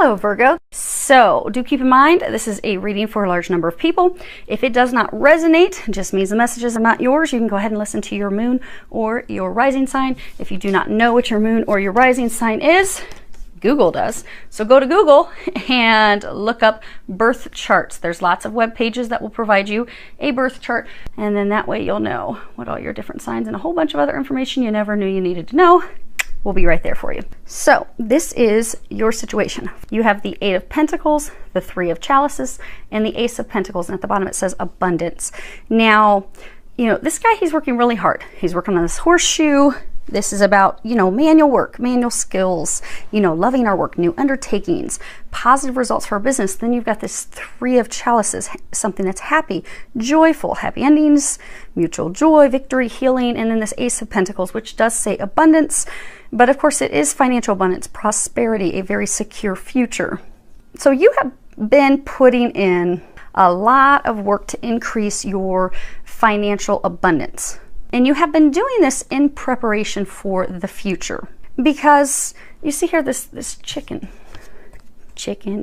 Hello Virgo. So do keep in mind, this is a reading for a large number of people. If it does not resonate, it just means the messages are not yours. You can go ahead and listen to your moon or your rising sign. If you do not know what your moon or your rising sign is, Google does. So go to Google and look up birth charts. There's lots of web pages that will provide you a birth chart, and then that way you'll know what all your different signs and a whole bunch of other information you never knew you needed to know will be right there for you. So this is your situation. You have the Eight of Pentacles, the Three of Chalices, and the Ace of Pentacles, and at the bottom it says abundance. Now, you know, this guy, he's working really hard. He's working on this horseshoe. This is about, you know, manual work, manual skills, you know, loving our work, new undertakings, positive results for our business. Then you've got this Three of Chalices, something that's happy, joyful, happy endings, mutual joy, victory, healing, and then this Ace of Pentacles, which does say abundance, but of course it is financial abundance, prosperity, a very secure future. So you have been putting in a lot of work to increase your financial abundance. And you have been doing this in preparation for the future. Because you see here this chicken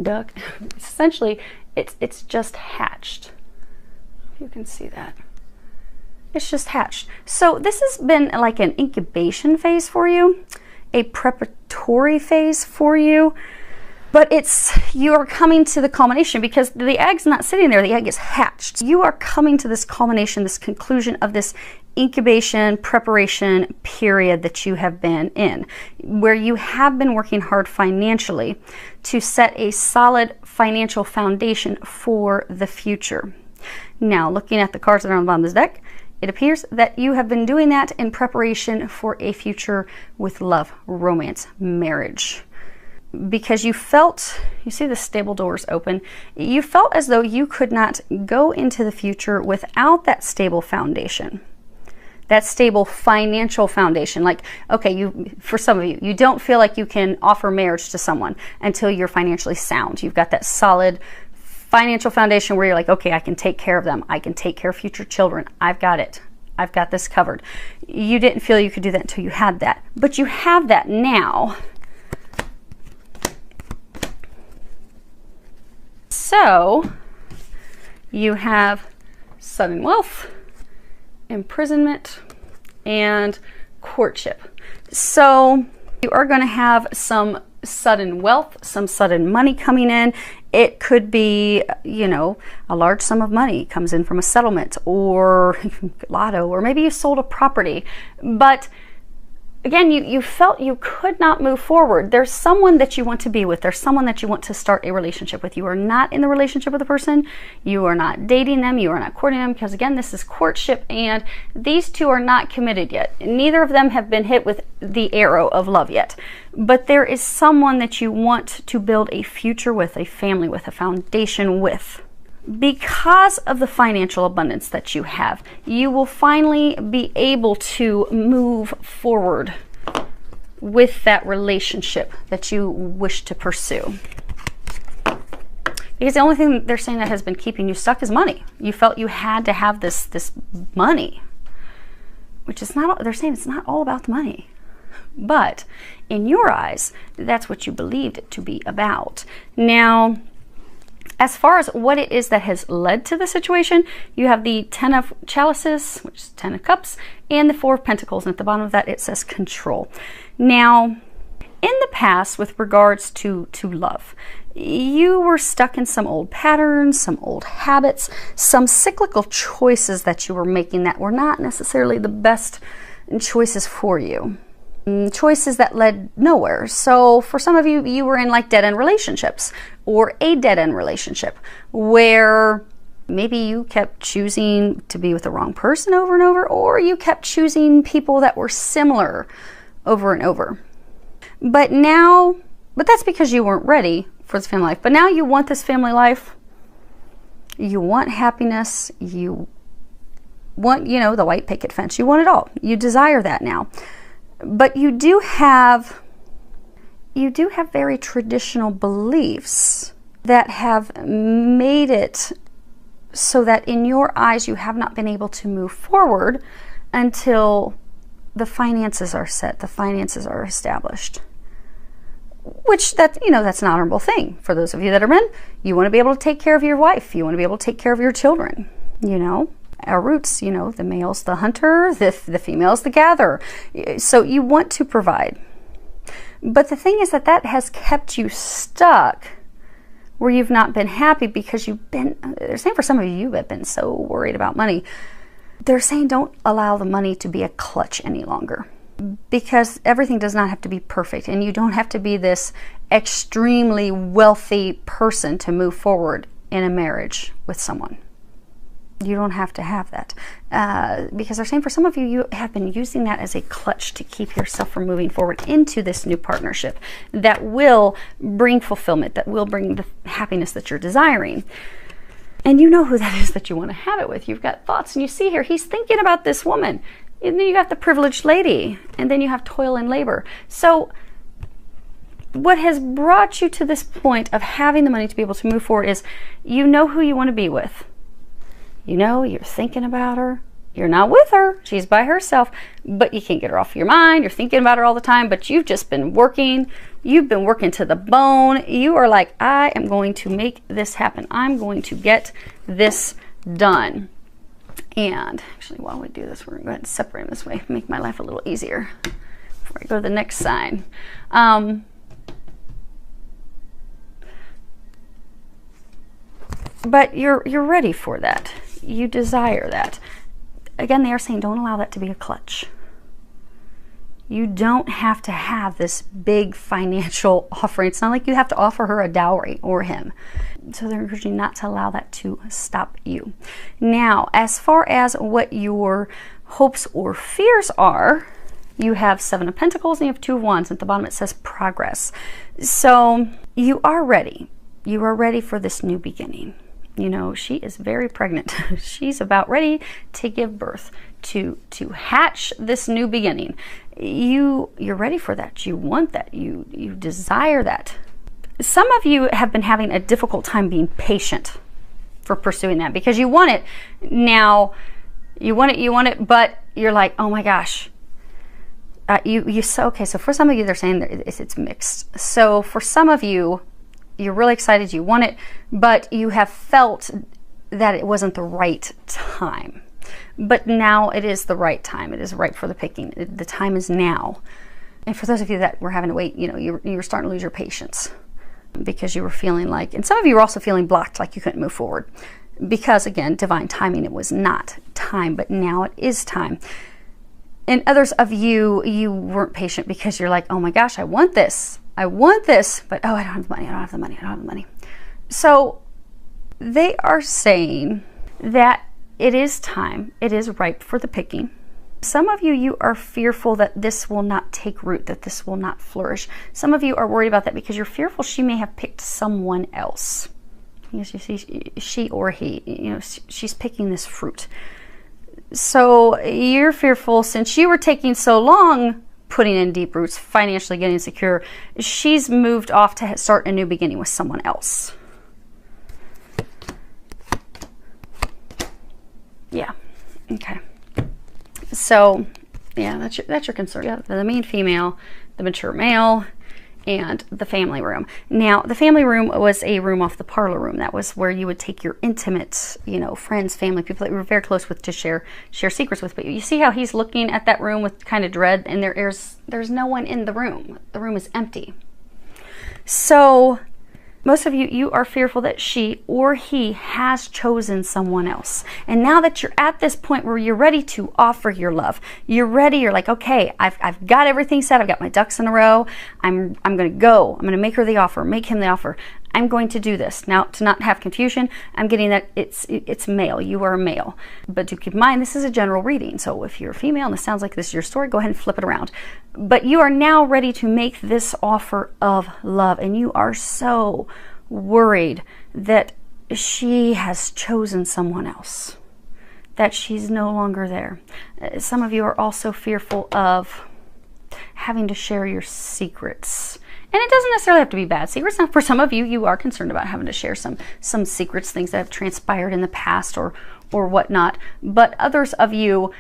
duck, essentially it's just hatched. You can see that. It's just hatched. So this has been like an incubation phase for you, a preparatory phase for you. But you're coming to the culmination because the egg's not sitting there, the egg is hatched. You are coming to this culmination, this conclusion of this incubation preparation period that you have been in, where you have been working hard financially to set a solid financial foundation for the future. Now, looking at the cards that are on the bottom of this deck, it appears that you have been doing that in preparation for a future with love, romance, marriage. Because you felt, you see the stable doors open, you felt as though you could not go into the future without that stable foundation, that stable financial foundation. Like, okay, for some of you, you don't feel like you can offer marriage to someone until you're financially sound. You've got that solid financial foundation where you're like, okay, I can take care of them. I can take care of future children. I've got it. I've got this covered. You didn't feel you could do that until you had that, but you have that now. So you have sudden wealth, imprisonment, and courtship. So you are going to have some sudden wealth, some sudden money coming in. It could be, you know, a large sum of money comes in from a settlement or lotto, or maybe you sold a property. But again, you felt you could not move forward. There's someone that you want to be with. There's someone that you want to start a relationship with. You are not in the relationship with a person. You are not dating them. You are not courting them, because again, this is courtship, and these two are not committed yet. Neither of them have been hit with the arrow of love yet. But there is someone that you want to build a future with, a family with, a foundation with. Because of the financial abundance that you have, you will finally be able to move forward with that relationship that you wish to pursue. Because the only thing they're saying that has been keeping you stuck is money. You felt you had to have this money, which is not, they're saying it's not all about the money. But in your eyes, that's what you believed it to be about. Now, as far as what it is that has led to the situation, you have the Ten of Chalices, which is Ten of Cups, and the Four of Pentacles. And at the bottom of that, it says control. Now, in the past, with regards to love, you were stuck in some old patterns, some old habits, some cyclical choices that you were making that were not necessarily the best choices for you. Choices that led nowhere. So for some of you, you were in like dead-end relationships, or a dead-end relationship where maybe you kept choosing to be with the wrong person over and over, or you kept choosing people that were similar over and over. But that's because you weren't ready for this family life. But now you want this family life. You want happiness. You want, you know, the white picket fence. You want it all. You desire that now. But you do have very traditional beliefs that have made it so that in your eyes you have not been able to move forward until the finances are set, the finances are established. which that, you know, that's an honorable thing. For those of you that are men, you want to be able to take care of your wife. You want to be able to take care of your children. You know, our roots, you know, the male's the hunter, the female's the gatherer. So you want to provide. But the thing is that has kept you stuck where you've not been happy because they're saying for some of you have been so worried about money. They're saying don't allow the money to be a clutch any longer, because everything does not have to be perfect, and you don't have to be this extremely wealthy person to move forward in a marriage with someone. You don't have to have that, because they're saying for some of you, you have been using that as a clutch to keep yourself from moving forward into this new partnership that will bring fulfillment, that will bring the happiness that you're desiring. And you know who that is that you want to have it with. You've got thoughts, and you see here, he's thinking about this woman. And then you got the privileged lady, and then you have toil and labor. So what has brought you to this point of having the money to be able to move forward is you know who you want to be with. You know, you're thinking about her. You're not with her. She's by herself, but you can't get her off your mind. You're thinking about her all the time, but you've just been working. You've been working to the bone. You are like, I am going to make this happen. I'm going to get this done. And actually, while we do this, we're going to go ahead and separate them this way, make my life a little easier before I go to the next sign. But you're ready for that. You desire that. Again, they are saying don't allow that to be a clutch. You don't have to have this big financial offering. It's not like you have to offer her a dowry or him. So they're encouraging not to allow that to stop you. Now, as far as what your hopes or fears are, you have 7 of Pentacles and you have 2 of Wands. At the bottom it says progress. So you are ready. You are ready for this new beginning. You know, she is very pregnant. She's about ready to give birth, to hatch this new beginning. You're ready for that. You want that. You desire that. Some of you have been having a difficult time being patient for pursuing that because you want it now. You want it, but you're like, oh my gosh. Okay, so for some of you, they're saying that it's mixed. So for some of you, you're really excited, you want it, but you have felt that it wasn't the right time. But now it is the right time. It is right for the picking. The time is now. And for those of you that were having to wait, you know, you're starting to lose your patience because you were feeling like, and some of you were also feeling blocked, like you couldn't move forward. Because again, divine timing, it was not time, but now it is time. And others of you, you weren't patient because you're like, oh my gosh, I want this, but oh, I don't have the money, I don't have the money. So they are saying that it is time, it is ripe for the picking. Some of you, you are fearful that this will not take root, that this will not flourish. Some of you are worried about that because you're fearful she may have picked someone else. Yes, you see, she or he, you know, she's picking this fruit. So you're fearful since you were taking so long putting in deep roots, financially getting secure, she's moved off to start a new beginning with someone else. Yeah, okay. So, yeah, that's your concern. Yeah, the mean female, the mature male, and the family room. Now, the family room was a room off the parlor room. That was where you would take your intimate, you know, friends, family, people that you were very close with to share secrets with. But you see how he's looking at that room with kind of dread, and there's no one in the room. The room is empty. So most of you, you are fearful that she or he has chosen someone else. And now that you're at this point where you're ready to offer your love, you're ready, you're like, okay, I've got everything set, I've got my ducks in a row, I'm gonna go, I'm gonna make her the offer, make him the offer, I'm going to do this. Now, to not have confusion, I'm getting that it's male, you are a male. But do keep in mind, this is a general reading, so if you're a female and this sounds like this is your story, go ahead and flip it around. But you are now ready to make this offer of love, and you are so worried that she has chosen someone else, that she's no longer there. Some of you are also fearful of having to share your secrets. And it doesn't necessarily have to be bad secrets. Now, for some of you, you are concerned about having to share some secrets, things that have transpired in the past or whatnot. But others of you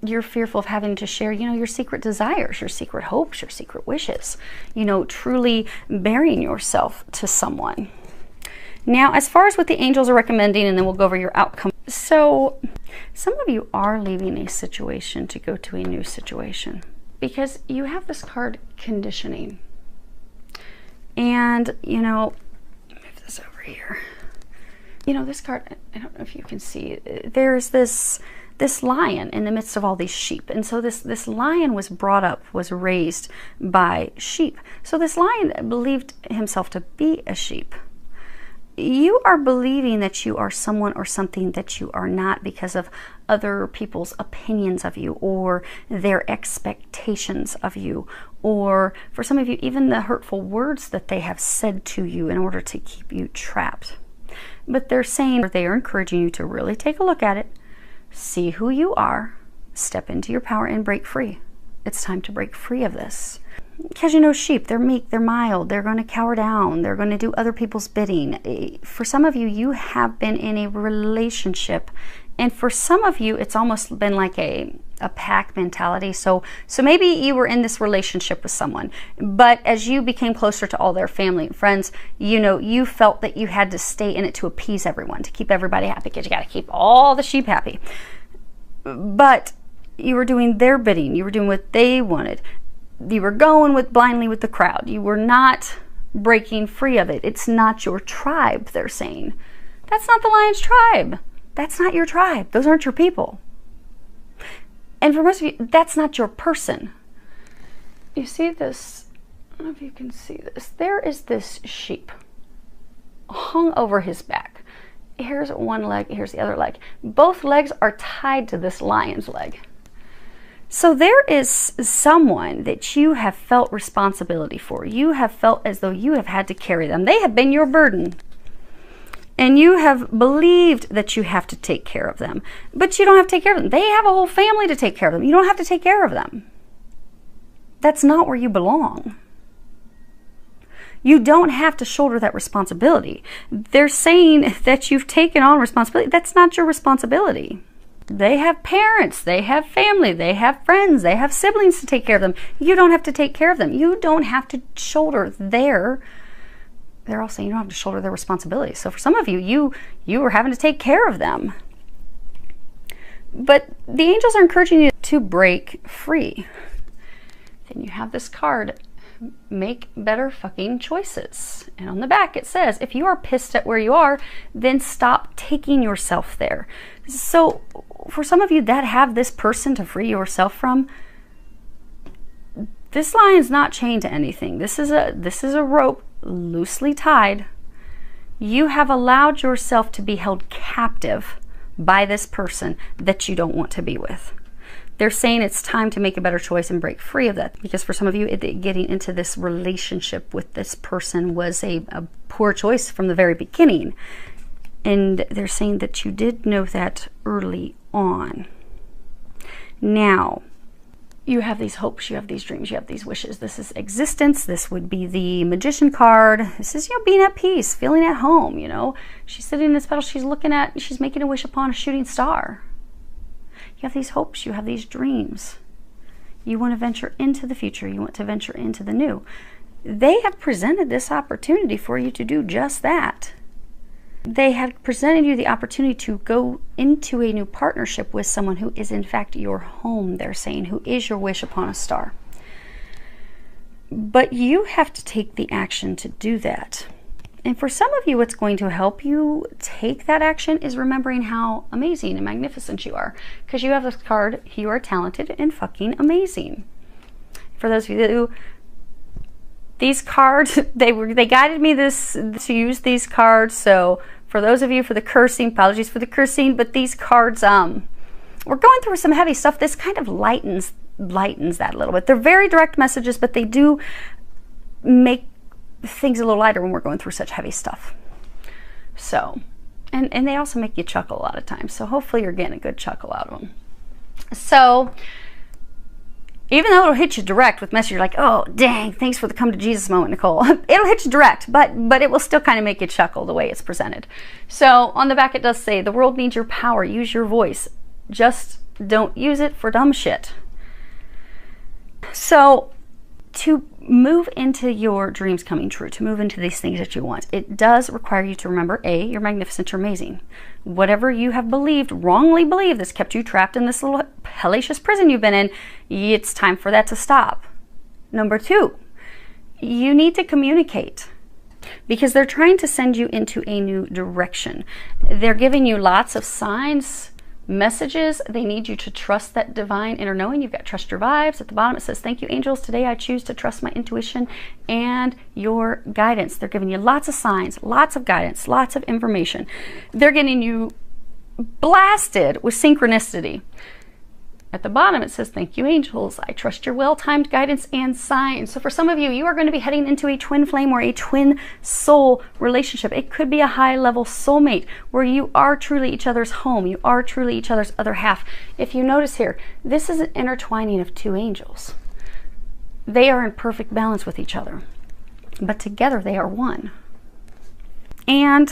you're fearful of having to share, you know, your secret desires, your secret hopes, your secret wishes, you know, truly bearing yourself to someone. Now, as far as what the angels are recommending, and then we'll go over your outcome. So some of you are leaving a situation to go to a new situation because you have this card, conditioning. And, you know, move this over here. You know, this card, I don't know if you can see, there's this lion in the midst of all these sheep. And so this lion was brought up, was raised by sheep. So this lion believed himself to be a sheep. You are believing that you are someone or something that you are not because of other people's opinions of you or their expectations of you, or for some of you, even the hurtful words that they have said to you in order to keep you trapped. But they're saying, they are encouraging you to really take a look at it, see who you are, step into your power, and break free. It's time to break free of this. Because you know, sheep, they're meek, they're mild, they're going to cower down, they're going to do other people's bidding. For some of you, you have been in a relationship, and for some of you, it's almost been like a pack mentality. So maybe you were in this relationship with someone, but as you became closer to all their family and friends, you know, you felt that you had to stay in it to appease everyone, to keep everybody happy, because you got to keep all the sheep happy. But you were doing their bidding, you were doing what they wanted. You were going blindly with the crowd. You were not breaking free of it. It's not your tribe, they're saying. That's not the lion's tribe. That's not your tribe. Those aren't your people. And for most of you, that's not your person. You see this? I don't know if you can see this. There is this sheep hung over his back. Here's one leg, here's the other leg. Both legs are tied to this lion's leg. So there is someone that you have felt responsibility for. You have felt as though you have had to carry them. They have been your burden. And you have believed that you have to take care of them. But you don't have to take care of them. They have a whole family to take care of them. You don't have to take care of them. That's not where you belong. You don't have to shoulder that responsibility. They're saying that you've taken on responsibility. That's not your responsibility. They have parents, they have family, they have friends, they have siblings to take care of them. You don't have to take care of them. You don't have to shoulder they're all saying you don't have to shoulder their responsibility. So for some of you, you are having to take care of them. But the angels are encouraging you to break free. Then you have this card, make better fucking choices. And on the back it says, if you are pissed at where you are, then stop taking yourself there. So for some of you that have this person to free yourself from, this lion's not chained to anything. This is a rope loosely tied. You have allowed yourself to be held captive by this person that you don't want to be with. They're saying it's time to make a better choice and break free of that. Because for some of you, getting into this relationship with this person was a poor choice from the very beginning. And they're saying that you did know that early on. Now, you have these hopes, you have these dreams, you have these wishes. This is existence. This would be the Magician card. This is, you know, being at peace, feeling at home, you know. She's sitting in this petal, she's making a wish upon a shooting star. You have these hopes, you have these dreams. You want to venture into the future, you want to venture into the new. They have presented this opportunity for you to do just that. They have presented you the opportunity to go into a new partnership with someone who is in fact your home, they're saying, who is your wish upon a star. But you have to take the action to do that. And for some of you, what's going to help you take that action is remembering how amazing and magnificent you are. Because you have this card, you are talented and fucking amazing. For those of you who, these cards, they guided me to use these cards. So for those of you for the cursing, apologies for the cursing, but these cards, we're going through some heavy stuff. This kind of lightens that a little bit. They're very direct messages, but they do make things a little lighter when we're going through such heavy stuff. So, and they also make you chuckle a lot of times. So hopefully you're getting a good chuckle out of them. So even though it'll hit you direct with message, you're like, oh, dang, thanks for the come to Jesus moment, Nicole. It'll hit you direct, but it will still kind of make you chuckle the way it's presented. So on the back, it does say, the world needs your power. Use your voice. Just Don't use it for dumb shit. So to move into your dreams coming true, to move into these things that you want, it does require you to remember, A, you're magnificent, you're amazing. Whatever you have believed, wrongly believed, that's kept you trapped in this little hellacious prison you've been in, it's time for that to stop. Number 2, you need to communicate, because they're trying to send you into a new direction. They're giving you lots of signs, messages. They need you to trust that divine inner knowing. You've got trust your vibes. At the bottom it says, thank you, angels. Today I choose to trust my intuition and your guidance. They're giving you lots of signs, lots of guidance, lots of information. They're getting you blasted with synchronicity. At the bottom it says, thank you, angels. I trust your well-timed guidance and signs. So for some of you, you are going to be heading into a twin flame or a twin soul relationship. It could be a high-level soulmate where you are truly each other's home. You are truly each other's other half. If you notice here, this is an intertwining of 2 angels. They are in perfect balance with each other, but together they are one. And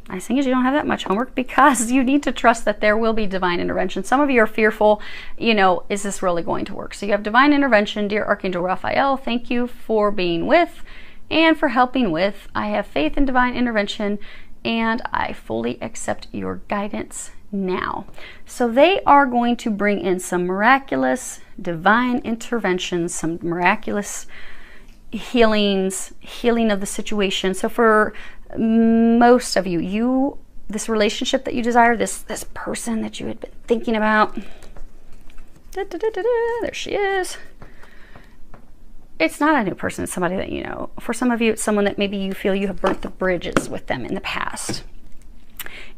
nice thing is you don't have that much homework, because you need to trust that there will be divine intervention. Some of you are fearful, you know, is this really going to work? So you have divine intervention. Dear Archangel Raphael, thank you for being with and for helping with. I have faith in divine intervention and I fully accept your guidance now. So they are going to bring in some miraculous divine interventions, some miraculous healings, healing of the situation. So for most of you, this relationship that you desire, this person that you had been thinking about, there she is. It's not a new person, it's somebody that you know. For some of you, it's someone that maybe you feel you have burnt the bridges with them in the past.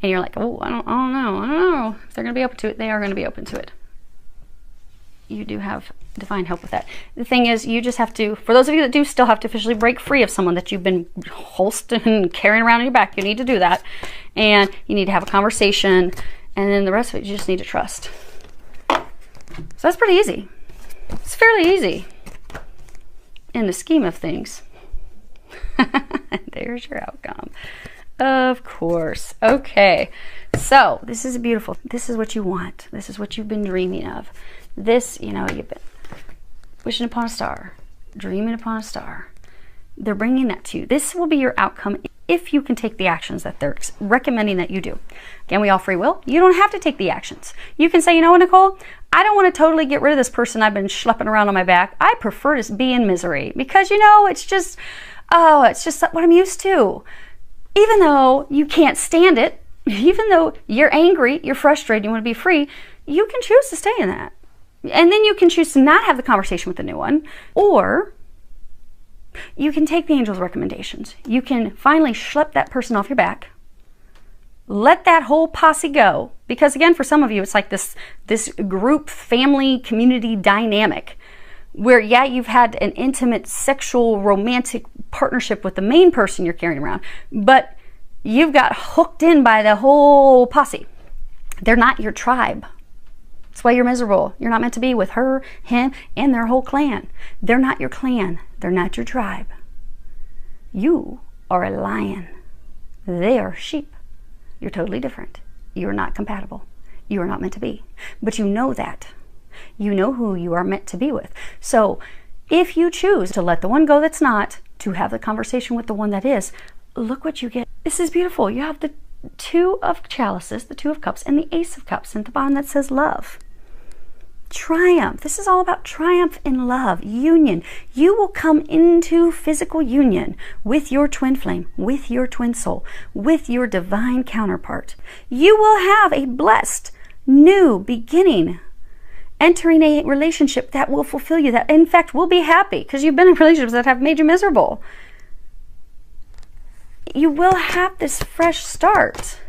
And you're like, oh, I don't know. If they're going to be open to it, they are going to be open to it. You do have divine help with that. The thing is, you just have to, for those of you that do still have to officially break free of someone that you've been holstering and carrying around in your back, you need to do that. And you need to have a conversation. And then the rest of it, you just need to trust. So that's pretty easy. It's fairly easy in the scheme of things. There's your outcome. Of course. Okay. So this is beautiful. This is what you want. This is what you've been dreaming of. This, you know, you've been wishing upon a star, dreaming upon a star. They're bringing that to you. This will be your outcome if you can take the actions that they're recommending that you do. Again, we all free will. You don't have to take the actions. You can say, you know what, Nicole? I don't want to totally get rid of this person I've been schlepping around on my back. I prefer to be in misery because, you know, it's just what I'm used to. Even though you can't stand it, even though you're angry, you're frustrated, you want to be free, you can choose to stay in that. And then you can choose to not have the conversation with the new one, or you can take the angel's recommendations. You can finally schlep that person off your back. Let that whole posse go. Because again, for some of you, it's like this group, family, community dynamic where, yeah, you've had an intimate, sexual, romantic partnership with the main person you're carrying around, but you've got hooked in by the whole posse. They're not your tribe. That's why you're miserable. You're not meant to be with her, him, and their whole clan. They're not your clan. They're not your tribe. You are a lion. They are sheep. You're totally different. You're not compatible. You are not meant to be. But you know that. You know who you are meant to be with. So if you choose to let the one go that's not, to have the conversation with the one that is, look what you get. This is beautiful. You have the 2 of chalices, the 2 of cups, and the Ace of Cups, and at the bottom that says love. Triumph. This is all about triumph in love, union. You will come into physical union with your twin flame, with your twin soul, with your divine counterpart. You will have a blessed new beginning, entering a relationship that will fulfill you, that in fact will be happy, because you've been in relationships that have made you miserable. You will have this fresh start.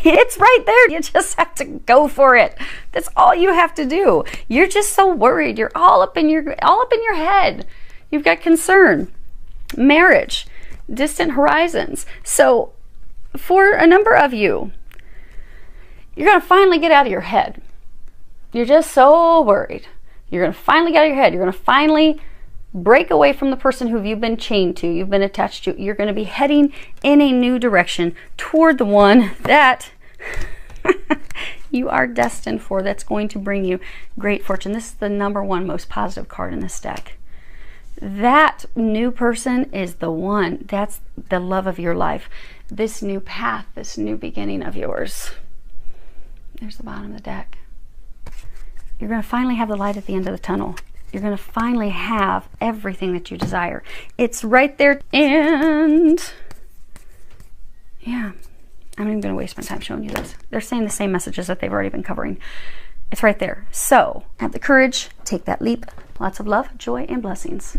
It's right there. You just have to go for it. That's all you have to do. You're just so worried. You're all up in your head. You've got concern, marriage, distant horizons. So for a number of you, you're going to finally get out of your head. You're just so worried. You're going to finally get out of your head. You're going to finally break away from the person who you've been chained to, you've been attached to. You're going to be heading in a new direction toward the one that you are destined for, that's going to bring you great fortune. This is the #1 most positive card in this deck. That new person is the one. That's the love of your life. This new path, this new beginning of yours. There's the bottom of the deck. You're going to finally have the light at the end of the tunnel. You're going to finally have everything that you desire. It's right there. And yeah, I'm not even going to waste my time showing you this. They're saying the same messages that they've already been covering. It's right there. So have the courage, take that leap. Lots of love, joy, and blessings.